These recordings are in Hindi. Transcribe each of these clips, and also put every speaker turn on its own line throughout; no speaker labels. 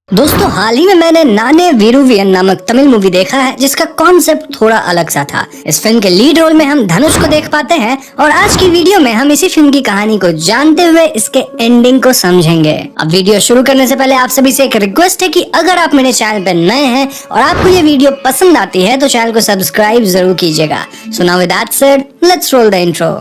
दोस्तों, हाल ही में मैंने नाने वीरुवियन नामक तमिल मूवी देखा है जिसका कॉन्सेप्ट थोड़ा अलग सा था। इस फिल्म के लीड रोल में हम धनुष को देख पाते हैं और आज की वीडियो में हम इसी फिल्म की कहानी को जानते हुए इसके एंडिंग को समझेंगे। अब वीडियो शुरू करने से पहले आप सभी से एक रिक्वेस्ट है कि अगर आप मेरे चैनल पर नए हैं और आपको ये वीडियो पसंद आती है तो चैनल को सब्सक्राइब जरूर कीजिएगा। So now with that said, let's roll the intro.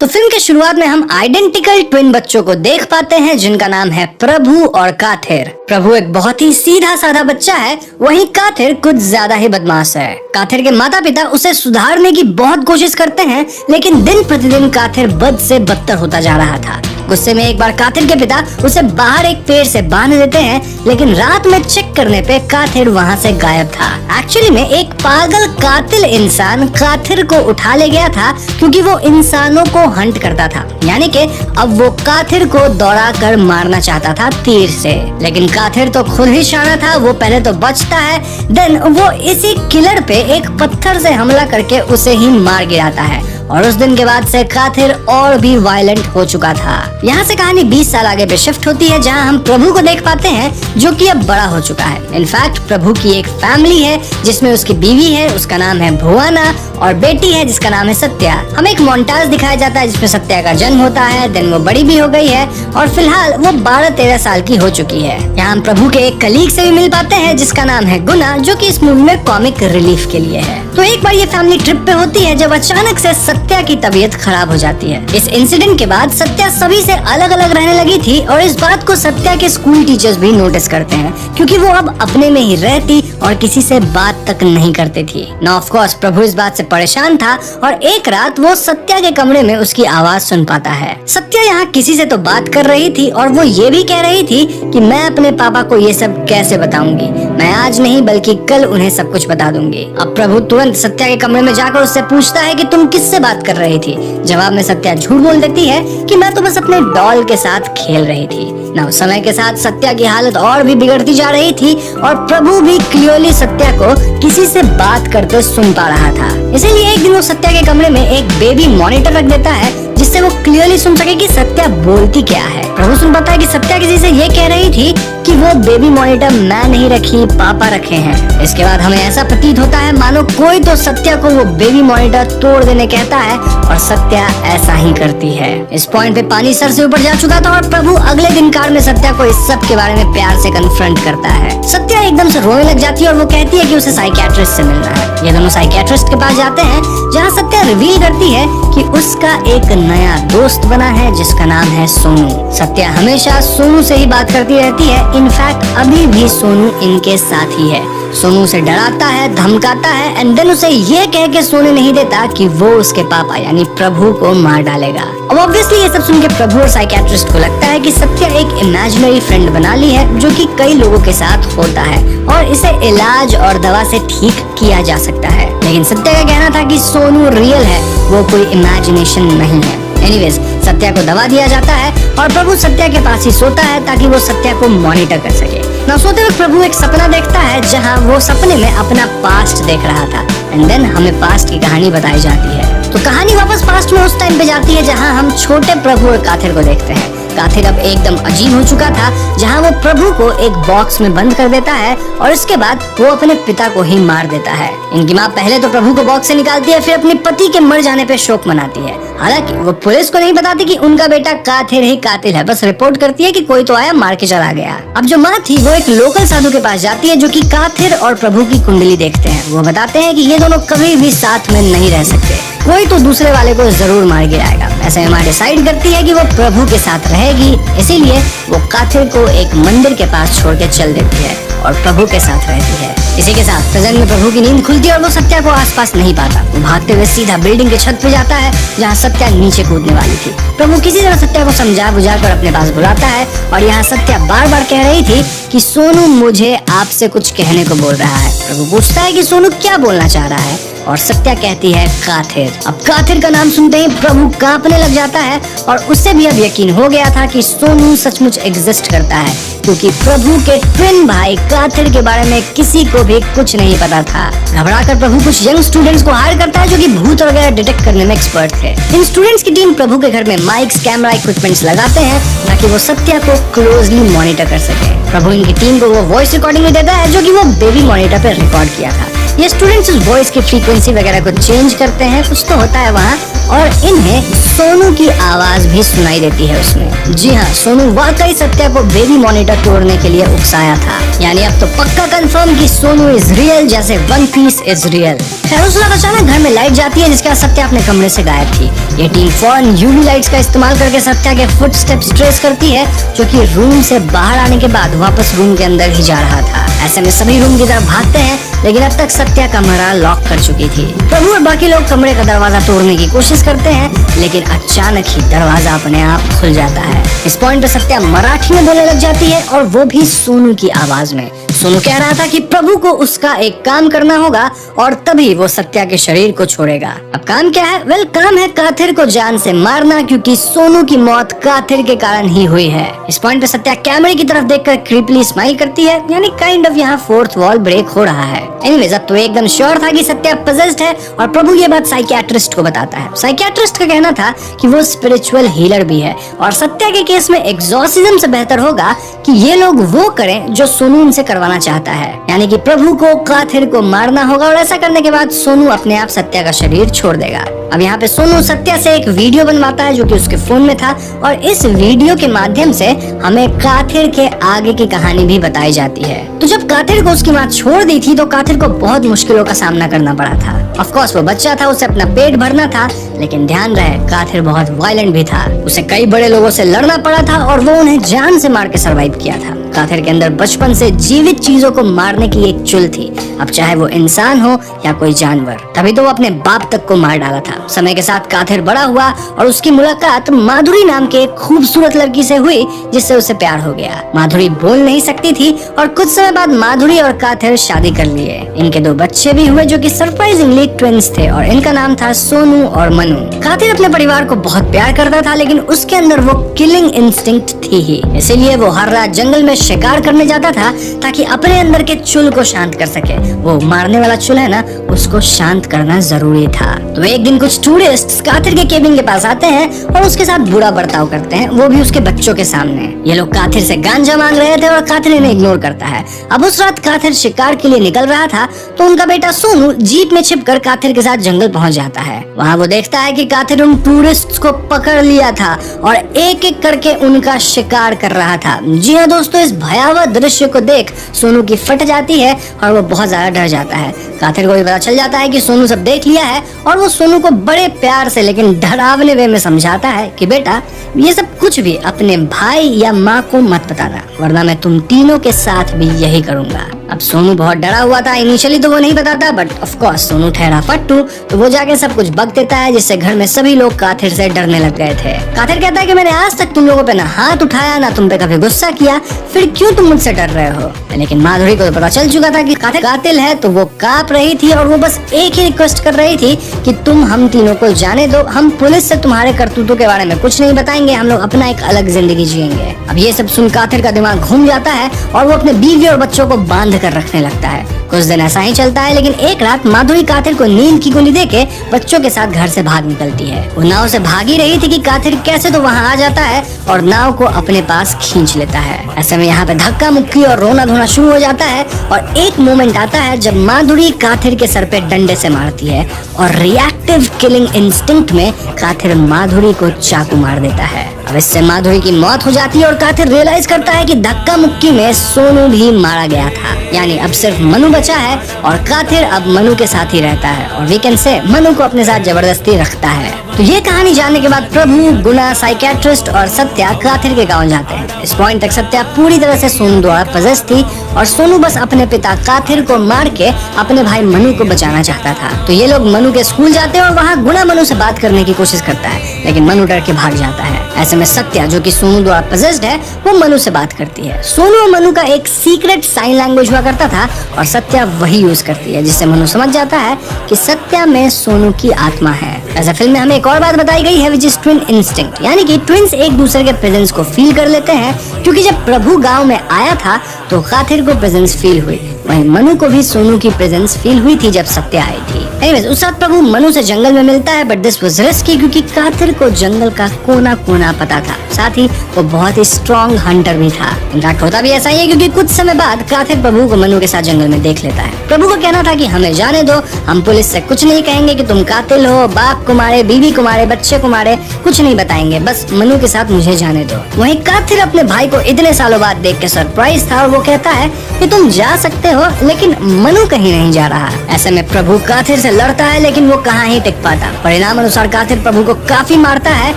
तो फिल्म के शुरुआत में हम आइडेंटिकल ट्विन बच्चों को देख पाते हैं जिनका नाम है प्रभु और काथिर। प्रभु एक बहुत ही सीधा साधा बच्चा है, वहीं काथिर कुछ ज्यादा ही बदमाश है। काथिर के माता पिता उसे सुधारने की बहुत कोशिश करते हैं, लेकिन दिन प्रतिदिन काथिर बद से बदतर होता जा रहा था। गुस्से में एक बार काथिर के पिता उसे बाहर एक पेड़ से बांध देते हैं, लेकिन रात में चेक करने पे काथिर वहाँ से गायब था। एक्चुअली में एक पागल कातिल इंसान काथिर को उठा ले गया था क्योंकि वो इंसानों को हंट करता था, यानी कि अब वो काथिर को दौड़ा कर मारना चाहता था तीर से। लेकिन काथिर तो खुद ही शाना था, वो पहले तो बचता है, देन वो इसी किलर पे एक पत्थर से हमला करके उसे ही मार गिराता है। और उस दिन के बाद से काथिर और भी वायलेंट हो चुका था। यहाँ से कहानी 20 साल आगे पे शिफ्ट होती है, जहाँ हम प्रभु को देख पाते हैं जो कि अब बड़ा हो चुका है। इनफैक्ट प्रभु की एक फैमिली है जिसमें उसकी बीवी है, उसका नाम है भुवाना, और बेटी है जिसका नाम है सत्या। हमें एक मोन्टाज दिखाया जाता है जिसमें सत्या का जन्म होता है, देन वो बड़ी भी हो गई है और फिलहाल वो 12-13 साल की हो चुकी है। यहाँ हम प्रभु के एक कलीग से भी मिल पाते हैं जिसका नाम है गुना, जो कि इस मूवी में कॉमिक रिलीफ के लिए है। तो एक बार ये फैमिली ट्रिप पे होती है जब अचानक से सत्या की तबीयत खराब हो जाती है। इस इंसिडेंट के बाद सत्या सभी से अलग अलग रहने लगी थी और इस बात को सत्या के स्कूल टीचर्स भी नोटिस करते हैं क्योंकि वो अब अपने में ही रहती और किसी से बात तक नहीं करती थी। ना ऑफ कोर्स प्रभु इस बात से परेशान था और एक रात वो सत्या के कमरे में उसकी आवाज सुन पाता है। सत्या यहाँ किसी से तो बात कर रही थी और वो ये भी कह रही थी कि मैं अपने पापा को ये सब कैसे बताऊंगी, मैं आज नहीं बल्कि कल उन्हें सब कुछ बता दूंगी। अब प्रभु तुरंत सत्या के कमरे में जाकर उससे पूछता है कि तुम किससे बात कर रही थी। जवाब में सत्या झूठ बोल देती है कि मैं तो बस अपने डॉल के साथ खेल रही थी। ना समय के साथ सत्या की हालत और भी बिगड़ती जा रही थी और प्रभु भी क्लियरली सत्या को किसी से बात करते सुन पा रहा था। इसीलिए एक दिन वो सत्या के कमरे में एक बेबी मॉनिटर रख देता है जिससे वो क्लियरली सुन सके कि सत्या बोलती क्या है। प्रभु सुन पाता है कि सत्या किसी से ये कह रही थी कि वो बेबी मॉनिटर मैं नहीं रखी, पापा रखे हैं। इसके बाद हमें ऐसा प्रतीत होता है मानो कोई तो सत्या को वो बेबी मॉनिटर तोड़ देने कहता है और सत्या ऐसा ही करती है। इस पॉइंट पे पानी सर से ऊपर जा चुका था और प्रभु अगले दिन कार में सत्या को इस सब के बारे में प्यार से कन्फ्रंट करता है। सत्या एकदम से रोने लग जाती है और वो कहती है कि उसे साइकियाट्रिस्ट से मिलना है। ये दोनों साइकियाट्रिस्ट के पास जाते हैं जहाँ सत्या रिवील करती है कि उसका एक नया दोस्त बना है जिसका नाम है सोनू। सत्या हमेशा सोनू से ही बात करती रहती है, इनफैक्ट अभी भी सोनू इनके साथ ही है। सोनू उसे डराता है, धमकाता है एंड देन उसे ये कह के सोने नहीं देता कि वो उसके पापा यानी प्रभु को मार डालेगा। अब ऑब्वियसली ये सब सुन के प्रभु और साइकियाट्रिस्ट को लगता है कि सत्या एक इमेजिनरी फ्रेंड बना ली है जो कि कई लोगों के साथ होता है और इसे इलाज और दवा से ठीक किया जा सकता है। लेकिन सत्या का कहना था कि सोनू रियल है, वो कोई इमेजिनेशन नहीं है। एनीवेज सत्या को दवा दिया जाता है और प्रभु सत्या के पास ही सोता है ताकि वो सत्या को मॉनिटर कर सके। ना सोते वक्त प्रभु एक सपना देखता है जहाँ वो सपने में अपना पास्ट देख रहा था एंड देन हमें पास्ट की कहानी बताई जाती है। तो कहानी वापस पास्ट में उस टाइम पे जाती है जहाँ हम छोटे प्रभु और काथिर को देखते हैं। काथिर अब एकदम अजीब हो चुका था जहाँ वो प्रभु को एक बॉक्स में बंद कर देता है और इसके बाद वो अपने पिता को ही मार देता है। इनकी माँ पहले तो प्रभु को बॉक्स से निकालती है, फिर अपने पति के मर जाने पे शोक मनाती है। हालांकि वो पुलिस को नहीं बताती कि उनका बेटा काथिर ही कातिल है, बस रिपोर्ट करती है कि कोई तो आया मार के चला गया। अब जो माँ थी वो एक लोकल साधु के पास जाती है जो कि काथिर और प्रभु की कुंडली देखते हैं। वो बताते हैं कि ये दोनों कभी भी साथ में नहीं रह सकते, कोई तो दूसरे वाले को जरूर मार गिराएगा। ऐसे में माँ डिसाइड करती है कि वो प्रभु के साथ रहेगी, इसीलिए वो काथिर को एक मंदिर के पास छोड़ के चल देती है और प्रभु के साथ रहती है। इसी के साथ प्रेजेंट में प्रभु की नींद खुलती है और वो सत्या को आसपास नहीं पाता। वो भागते हुए सीधा बिल्डिंग के छत पे जाता है जहाँ सत्या नीचे कूदने वाली थी। प्रभु किसी तरह सत्या को समझा बुझा कर अपने पास बुलाता है और यहाँ सत्या बार बार कह रही थी कि सोनू मुझे आपसे कुछ कहने को बोल रहा है। प्रभु पूछता है कि सोनू क्या बोलना चाह रहा है और सत्या कहती है काथिर। अब काथिर का नाम सुनते ही प्रभु कांपने लग जाता है और उससे भी अब यकीन हो गया था कि सोनू सचमुच एग्जिस्ट करता है। क्योंकि प्रभु के ट्विन भाई काथिर के बारे में किसी को भी कुछ नहीं पता था। घबराकर प्रभु कुछ यंग स्टूडेंट्स को हायर करता है जो कि भूत वगैरह डिटेक्ट करने में एक्सपर्ट थे। इन स्टूडेंट्स की टीम प्रभु के घर में माइक्स, कैमरा इक्विपमेंट्स लगाते हैं ताकि वो सत्या को क्लोजली मॉनिटर कर सके। प्रभु इनकी टीम को वो वॉइस रिकॉर्डिंग भी देता है जो कि वो बेबी मॉनिटर पे रिकॉर्ड किया था। ये स्टूडेंट्स उस वॉइस की फ्रीक्वेंसी वगैरह को चेंज करते हैं, कुछ तो होता है वहाँ, और इन्हें सोनू की आवाज भी सुनाई देती है उसमें। जी हाँ, सोनू वाकई सत्या को बेबी मॉनिटर तोड़ने के लिए उकसाया था। यानी अब तो पक्का कंफर्म कि सोनू इज रियल, जैसे वन पीस इज रियल। खैर उस रात अचानक घर में लाइट जाती है जिसके बाद सत्या अपने कमरे से गायब थी। ये टीम फौरन यूवी लाइट्स का इस्तेमाल करके सत्या के फुटस्टेप्स ट्रेस करती है जो कि रूम से बाहर आने के बाद वापस रूम के अंदर ही जा रहा था। ऐसे में सभी रूम की तरफ भागते हैं, लेकिन अब तक सत्या कमरा लॉक कर चुकी थी। प्रभु और बाकी लोग कमरे का दरवाजा तोड़ने की कोशिश करते हैं, लेकिन अचानक ही दरवाजा अपने आप खुल जाता है। इस पॉइंट पे सत्या मराठी में बोलने लग जाती है, और वो भी सोनू की आवाज में। सोनू कह रहा था कि प्रभु को उसका एक काम करना होगा और तभी वो सत्या के शरीर को छोड़ेगा। अब काम क्या है? वेल, काम है काथिर को जान से मारना, क्योंकि सोनू की मौत काथिर के कारण ही हुई है। इस पॉइंट पे सत्या कैमरे की तरफ देखकर क्रीपली स्माइल करती है, यानी काइंड ऑफ यहाँ फोर्थ वॉल ब्रेक हो रहा है। एनीवेज, अब तो एकदम श्योर था कि सत्या पजेस्ड है, और प्रभु ये बात साइकियाट्रिस्ट को बताता है। साइकियाट्रिस्ट का कहना था कि वो स्पिरिचुअल हीलर भी है, और सत्या के केस में एग्जॉर्सिज्म से बेहतर होगा कि ये लोग वो करें जो सोनू उनसे करवाना चाहता है। यानी कि प्रभु को काथिर को मारना होगा, और ऐसा करने के बाद सोनू अपने आप सत्या का शरीर छोड़ देगा। अब यहाँ पे सोनू सत्या से एक वीडियो बनवाता है जो कि उसके फोन में था, और इस वीडियो के माध्यम से हमें काथिर के आगे की कहानी भी बताई जाती है। तो जब काथिर को उसकी माँ छोड़ दी थी तो काथिर को बहुत मुश्किलों का सामना करना पड़ा था। ऑफ कोर्स वो बच्चा था, उसे अपना पेट भरना था, लेकिन ध्यान रहे काथिर बहुत वायलेंट भी था। उसे कई बड़े लोगों से लड़ना पड़ा था और वो उन्हें जान से मार के सरवाइव किया था। काथिर के अंदर बचपन से जीवित चीजों को मारने की एक चुल थी, अब चाहे वो इंसान हो या कोई जानवर। तभी तो वो अपने बाप तक को मार डाला था। समय के साथ काथिर बड़ा हुआ और उसकी मुलाकात माधुरी नाम के एक खूबसूरत लड़की से हुई जिससे उसे प्यार हो गया। माधुरी बोल नहीं सकती थी और कुछ समय बाद माधुरी और काथिर शादी कर लिए। इनके 2 बच्चे भी हुए जो कि सरप्राइजिंगली ट्विंस थे, और इनका नाम था सोनू और मनु। काथिर अपने परिवार को बहुत प्यार करता था, लेकिन उसके अंदर वो किलिंग इंस्टिंक्ट थी ही, इसीलिए वो हर रात जंगल में शिकार करने जाता था ताकि अपने अंदर के चुल को शांत कर सके। वो मारने वाला चुल है ना, उसको शांत करना जरूरी था। तो एक दिन कुछ टूरिस्ट काथिर के केबिन के पास आते हैं और उसके साथ बुरा बर्ताव करते हैं, वो भी उसके बच्चों के सामने। ये लोग काथिर से गांजा मांग रहे थे और काथिर इन्हें इग्नोर करता है। अब उस रात काथिर शिकार के लिए निकल रहा था तो उनका बेटा सोनू जीप में छिपकर काथिर के साथ जंगल पहुंच जाता है। वहाँ वो देखता है कि काथिर उन टूरिस्ट को पकड़ लिया था और एक एक करके उनका शिकार कर रहा था। जी हाँ दोस्तों, इस भयावह दृश्य को देख सोनू की फट जाती है और वो बहुत ज्यादा डर जाता है। काथिर को भी पता चल जाता है कि सोनू सब देख लिया है और वो सोनू को बड़े प्यार से लेकिन डरावने वे में समझाता है कि बेटा, ये सब कुछ भी अपने भाई या माँ को मत बताना, वरना मैं तुम तीनों के साथ भी यही करूंगा। अब सोनू बहुत डरा हुआ था, इनिशियली तो वो नहीं बताता, बट ऑफ कोर्स सोनू ठहरा फट्टू, तो वो जाके सब कुछ बक देता है, जिससे घर में सभी लोग काथिर से डरने लग गए थे। काथिर कहता है कि मैंने आज तक तुम लोगों पे ना हाथ उठाया, ना तुम पे कभी गुस्सा किया, फिर क्यों तुम मुझसे डर रहे हो? लेकिन माधुरी को तो पता चल चुका था कि काथिर कातिल है, तो वो कांप रही थी और वो बस एक ही रिक्वेस्ट कर रही थी कि तुम हम तीनों को जाने दो, हम पुलिस से तुम्हारे करतूतों के बारे में कुछ नहीं बताएंगे, हम लोग अपना एक अलग जिंदगी जिएंगे। अब ये सब सुन काथिर का दिमाग घूम जाता है और वो अपने बीवी और बच्चों को बांध कर रखने लगता है। कुछ दिन ऐसा ही चलता है, लेकिन एक रात माधुरी काथिर को नींद की गोली देके बच्चों के साथ घर से भाग निकलती है। वो नाव से भागी रही थी कि काथिर कैसे तो वहाँ आ जाता है और नाव को अपने पास खींच लेता है। ऐसे में यहाँ पे धक्का मुक्की और रोना धोना शुरू हो जाता है और एक मोमेंट आता है जब माधुरी काथिर के सर पे डंडे से मारती है और रिएक्टिव किलिंग इंस्टिंक्ट में काथिर माधुरी को चाकू मार देता है। अब इससे माधुरी की मौत हो जाती है और काथिर रियलाइज करता है कि धक्का मुक्की में सोनू भी मारा गया था। यानी अब सिर्फ मनु बचा है और काथिर अब मनु के साथ ही रहता है और वी कैन से मनु को अपने साथ जबरदस्ती रखता है। तो ये कहानी जानने के बाद प्रभु, गुना, साइकियाट्रिस्ट और सत्या काथिर के गांव जाते हैं। इस पॉइंट तक सत्या पूरी तरह से सोनू द्वारा पजेस थी और सोनू बस अपने पिता काथिर को मार के अपने भाई मनु को बचाना चाहता था। तो ये लोग मनु के स्कूल जाते हैं और वहाँ गुना मनु से बात करने की कोशिश करता है, लेकिन मनु डर के भाग जाता है। ऐसे में सत्या, जो कि सोनू द्वारा पजेस्ड है, वो मनु से बात करती है। सोनू और मनु का एक सीक्रेट साइन लैंग्वेज हुआ करता था और सत्या वही यूज करती है, जिससे मनु समझ जाता है कि सत्या में सोनू की आत्मा है। ऐसा फिल्म में हमें एक एक और बात बताई गई है विच इज ट्विन इंस्टिंक्ट, यानी कि ट्विंस एक दूसरे के प्रेजेंस को फील कर लेते हैं, क्योंकि जब प्रभु गांव में आया था तो काथिर को प्रेजेंस फील हुई, वहीं मनु को भी सोनू की प्रेजेंस फील हुई थी जब सत्या आई थी। एनीवेज, उस रात प्रभु मनु से जंगल में मिलता है, बट दिस वाज रिस्की क्योंकि काथिर को जंगल का कोना कोना पता था, साथ ही वो बहुत ही स्ट्रॉन्ग हंटर भी था। इनफैक्ट होता भी ऐसा ही है क्योंकि कुछ समय बाद काथिर प्रभु को मनु के साथ जंगल में देख लेता है। प्रभु का कहना था कि हमें जाने दो, हम पुलिस से कुछ नहीं कहेंगे कि तुम कातिल हो, बाप को मारे, बीवी को मारे, बच्चे को मारे, कुछ नहीं बताएंगे, बस मनु के साथ मुझे जाने दो। वहीं काथिर अपने भाई को इतने सालों बाद देख के सरप्राइज था और वो कहता है कि तुम जा सकते हो, लेकिन मनु कहीं नहीं जा रहा। ऐसे में प्रभु काथिर से लड़ता है, लेकिन वो कहाँ ही टिक पाता। परिणाम अनुसार काथिर प्रभु को काफी मारता है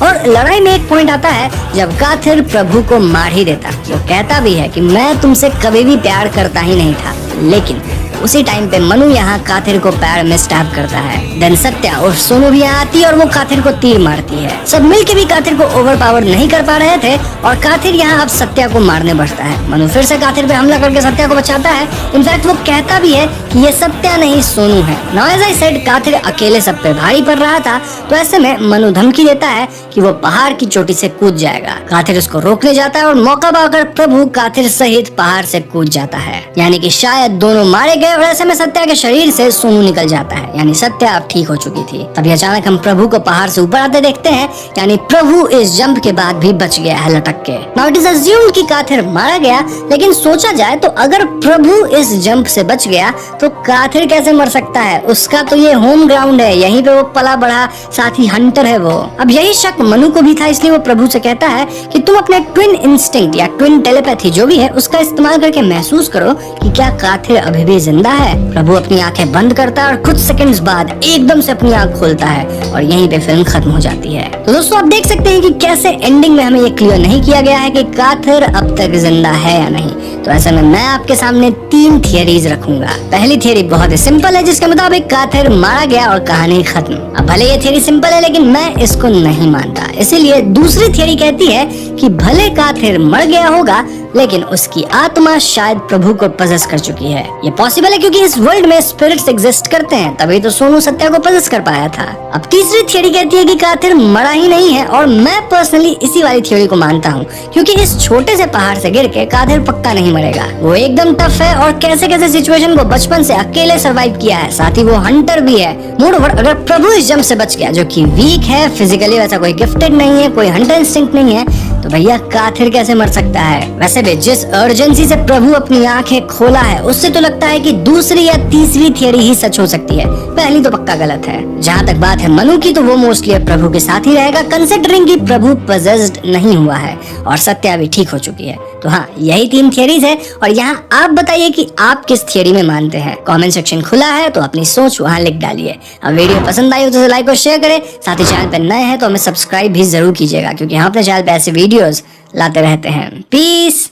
और लड़ाई में एक पॉइंट आता है जब काथिर प्रभु को मार ही देता। वो कहता भी है कि मैं तुमसे कभी भी प्यार करता ही नहीं था, लेकिन उसी टाइम पे मनु यहाँ काथिर को पैर में स्टैब करता है। देन सत्या और सोनू भी यहाँ आती है और वो काथिर को तीर मारती है। सब मिलके भी काथिर को ओवरपावर नहीं कर पा रहे थे और काथिर यहाँ अब सत्या को मारने बढ़ता है। मनु फिर से काथिर पे हमला करके सत्या को बचाता है। इनफैक्ट वो कहता भी है कि ये सत्या नहीं सोनू है। Now as I said, Kathir अकेले सब पे भारी पड़ रहा था, तो ऐसे में मनु धमकी देता है कि वो पहाड़ की चोटी से कूद जाएगा। काथिर उसको रोकने जाता है और मौका पाकर प्रभु काथिर सहित पहाड़ से कूद जाता है, यानी कि शायद दोनों मारे गए। और ऐसे में सत्या के शरीर से सोनू निकल जाता है, यानी सत्या अब ठीक हो चुकी थी। तभी अचानक हम प्रभु को पहाड़ से ऊपर आते देखते हैं, यानी प्रभु इस जंप के बाद भी बच गया है लटक के। नाउ इट इज अज्यूम्ड कि काथिर मारा गया, लेकिन सोचा जाए तो अगर प्रभु इस जंप से बच गया तो काथिर कैसे मर सकता है? उसका तो ये होम ग्राउंड है, यहीं पे वो पला बढ़ा, साथ ही हंटर है वो। अब यही शक मनु को भी था, इसलिए वो प्रभु से कहता है कि तुम अपने ट्विन इंस्टिंक्ट या ट्विन टेलीपैथी जो भी है उसका इस्तेमाल करके महसूस करो कि क्या काथिर अभी भी जिंदा है। प्रभु अपनी आंखें बंद करता है और कुछ सेकंड्स बाद एकदम से अपनी आंख खोलता है और यहीं पे फिल्म खत्म हो जाती है। तो दोस्तों, आप देख सकते हैं कि कैसे एंडिंग में हमें ये क्लियर नहीं किया गया है कि काथिर अब तक जिंदा है या नहीं। तो ऐसे में मैं आपके सामने 3 थियरीज रखूंगा। पहली थियरी बहुत ही सिंपल है, जिसके मुताबिक काथिर मारा गया और कहानी खत्म। अब भले ये थियरी सिंपल है, लेकिन मैं इसको नहीं मानता। इसीलिए दूसरी थियरी कहती है कि भले काथिर मर गया होगा, लेकिन उसकी आत्मा शायद प्रभु को पजेस कर चुकी है। ये पॉसिबल है क्योंकि इस वर्ल्ड में स्पिरिट्स एग्जिस्ट करते हैं, तभी तो सोनू सत्या को पजेस कर पाया था। अब तीसरी थियरी कहती है कि काथिर मरा ही नहीं है, और मैं पर्सनली इसी वाली थियरी को मानता हूँ, क्योंकि इस छोटे से पहाड़ से गिर के काथिर पक्का नहीं मरेगा। वो एकदम टफ है और कैसे कैसे सिचुएशन को बचपन से अकेले सर्वाइव किया है, साथ ही वो हंटर भी है। मोreover, अगर प्रभु इस जंप से बच गया, जो कि वीक है, फिजिकली वैसा कोई गिफ्टेड नहीं है, कोई हंटर इंस्टिंक्ट नहीं है, तो भैया काथिर कैसे मर सकता है? वैसे भी जिस अर्जेंसी से प्रभु अपनी आंखें खोला है, उससे तो लगता है कि दूसरी या तीसरी थियरी ही सच हो सकती है, पहली तो पक्का गलत है। जहाँ तक बात है मनु की, तो वो मोस्टली प्रभु के साथ ही रहेगा, कंसिडरिंग कि प्रभु पजेस्ड नहीं हुआ है और सत्या भी ठीक हो चुकी है। तो हाँ, यही 3 थियरीज है और यहाँ आप बताइए कि आप किस थियरी में मानते हैं। कमेंट सेक्शन खुला है, तो अपनी सोच वहाँ लिख डालिए। अब वीडियो पसंद आई हो तो लाइक और शेयर करें, साथ ही चैनल पर नए हैं तो हमें सब्सक्राइब भी जरूर कीजिएगा, क्योंकि हम अपने चैनल पे ऐसे वीडियोस लाते रहते हैं। पीस।